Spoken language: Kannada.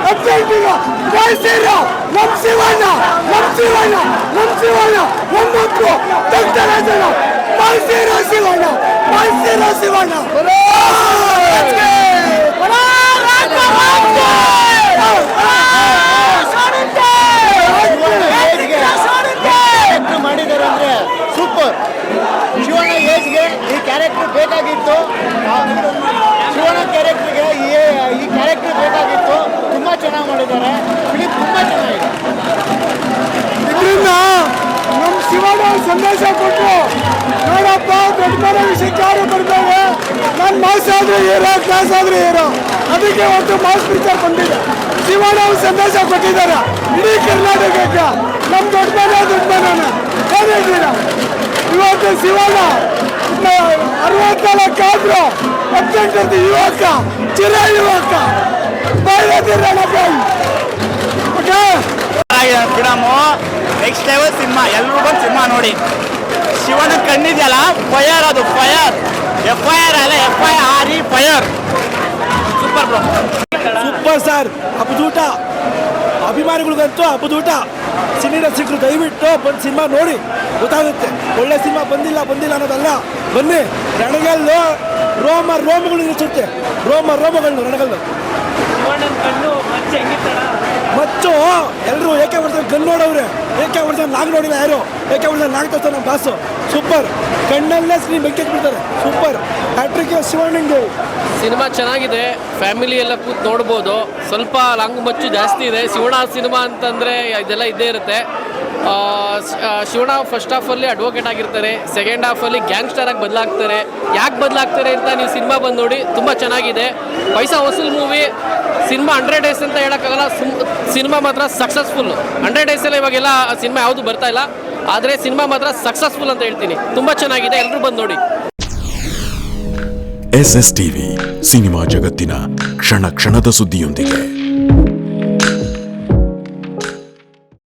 18 ಮೈಸೂರು ನಮ್ ಶಿವಣ್ಣ ಒಮ್ಮಕ್ಕಳು ದೊಡ್ಡರಾಜನ ಮೈಸೂರು ಶಿವಣ್ಣ ಮಾಡಿದ್ದಾರೆ ಅಂದ್ರೆ ಸೂಪರ್. ಶಿವಣ್ಣ ಏಜ್ಗೆ ಈ ಕ್ಯಾರೆಕ್ಟರ್ ಬೇಕಾಗಿತ್ತು. ಶಿವಣ್ಣ ಕ್ಯಾರೆಕ್ಟರ್ಗೆ ಈ ಕ್ಯಾರೆಕ್ಟರ್ ಬೇಕಾಗಿತ್ತು. ತುಂಬಾ ಚೆನ್ನಾಗಿ ಮಾಡಿದ್ದಾರೆ. ಫಿಲಿಂ ತುಂಬಾ ಚೆನ್ನಾಗಿದೆ. ಇದರಿಂದ ನಮ್ಮ ಶಿವಣ್ಣ ಸಂದೇಶ ಕೊಟ್ಟರು, ನೋಡಪ್ಪ ದೊಡ್ಡ ಮನೆ ವಿಷಯಕ್ಕೆ ಯಾರು ಬರ್ತಾರೆ, ನಾನು ಮಾಸ್ ಆದ್ರೆ ಹೀರೋ, ಕ್ಲಾಸ್ ಆದ್ರೆ ಹೀರೋ. ಅದಕ್ಕೆ ಒಂದು ಮಾಸ್ ಪಿಕ್ಚರ್ ಬಂದಿದೆ. ಶಿವಣ್ಣ ಸಂದೇಶ ಕೊಟ್ಟಿದ್ದಾರೆ ಇಡೀ ಕರ್ನಾಟಕಕ್ಕೆ. ನಮ್ಮ ದೊಡ್ಡ ಮನೆ ಏನ್ ಹೇಳ್ತೀರಾ? ಇವತ್ತು ಶಿವಣ್ಣ 64 ಆದ್ರು 18 ಯುವಕ, ಚಿರ ಯುವಕ ಫಿಲಮು ನೆಕ್ಸ್ಟ್ ಲೆವೆಲ್ ಸಿನಿಮಾ. ಎಲ್ಲರೂ ಬಂದು ಸಿನಿಮಾ ನೋಡಿ. ಶಿವನ ಕಣ್ಣಿದೆಯಲ್ಲ, ಫೈರ್, ಅದು ಫೈರ್. FIR ಅಲ್ಲ, FIRE, fire. Super bro, super sir. ಅಬ್ಬದೂಟ ಅಭಿಮಾನಿಗಳಿಗಂತೂ ಅಬ್ಬದೂಟ. ಸಿನಿ ರಸಿಕರು ದಯವಿಟ್ಟು ಬಂದು ಸಿನಿಮಾ ನೋಡಿ, ಗೊತ್ತಾಗುತ್ತೆ. ಒಳ್ಳೆ ಸಿನಿಮಾ ಬಂದಿಲ್ಲ ಅನ್ನೋದಲ್ಲ, ಬನ್ನಿ. ರಣಗಲ್ಲು ರೋಮಗಳು ನಿಲ್ಲಿಸುತ್ತೆ, ರೋಮಗಳನ್ನು ರಣಗಲ್ಲು ಮಚ್ಚು. ಎಲ್ಲರೂ ಏಕೆ ಬರ್ತಾರೆ ಗನ್ ನೋಡವ್ರೆ, ಏಕೆ ಬರ್ತಾರೆ ನಾಗ್ ನೋಡಿಲ್ಲ ಯಾರು, ಏಕೆ ಬರ್ತಾರೆ ನಾಗ್ ತೋರ್ತಾರೆ ನಮ್ಮ ಬಾಸು. ಸೂಪರ್, ಕಣ್ಣಲ್ಲೇ ಸ್ಕ್ರೀನ್ ಬೆಂಕಿ ಬಿಡ್ತಾರೆ. ಸೂಪರ್ ಹ್ಯಾಟ್ರಿಕ್ ಶಿವಣ್ಣಂಗೆ. ಸಿನಿಮಾ ಚೆನ್ನಾಗಿದೆ, ಫ್ಯಾಮಿಲಿ ಎಲ್ಲ ಕೂತ್ ನೋಡ್ಬೋದು. ಸ್ವಲ್ಪ ಲಾಂಗು ಮಚ್ಚು ಜಾಸ್ತಿ ಇದೆ. ಶಿವಣ್ಣ ಸಿನಿಮಾ ಅಂತಂದರೆ ಇದೆಲ್ಲ ಇದ್ದೇ ಇರುತ್ತೆ. ಶಿವಣ್ಣ ಫಸ್ಟ್ ಹಾಫಲ್ಲಿ ಅಡ್ವೊಕೇಟ್ ಆಗಿರ್ತಾರೆ, ಸೆಕೆಂಡ್ ಹಾಫಲ್ಲಿ ಗ್ಯಾಂಗ್ಸ್ಟರ್ ಆಗಿ ಬದಲಾಗ್ತಾರೆ. ಯಾಕೆ ಬದಲಾಗ್ತಾರೆ ಅಂತ ನೀವು ಸಿನಿಮಾ ಬಂದು ನೋಡಿ, ತುಂಬ ಚೆನ್ನಾಗಿದೆ. ಪೈಸಾ ವಸೂಲ್ ಮೂವಿ. ಸಿನಿಮಾ 100 ಡೇಸ್ ಅಂತ ಹೇಳೋಕ್ಕಾಗಲ್ಲ, ಸಿನಿಮಾ ಮಾತ್ರ ಸಕ್ಸಸ್ಫುಲ್. 100 ಡೇಸಲ್ಲಿ ಇವಾಗೆಲ್ಲ ಸಿನಿಮಾ ಯಾವುದು ಬರ್ತಾ ಇಲ್ಲ, ಆದರೆ ಸಿನಿಮಾ ಮಾತ್ರ ಸಕ್ಸಸ್ಫುಲ್ ಅಂತ ಹೇಳ್ತೀನಿ. ತುಂಬ ಚೆನ್ನಾಗಿದೆ, ಎಲ್ಲರೂ ಬಂದು ನೋಡಿ. SSTV ಸಿನಿಮಾ ಜಗತ್ತಿನ ಕ್ಷಣ ಕ್ಷಣದ ಸುದ್ದಿಯೊಂದಿಗೆ.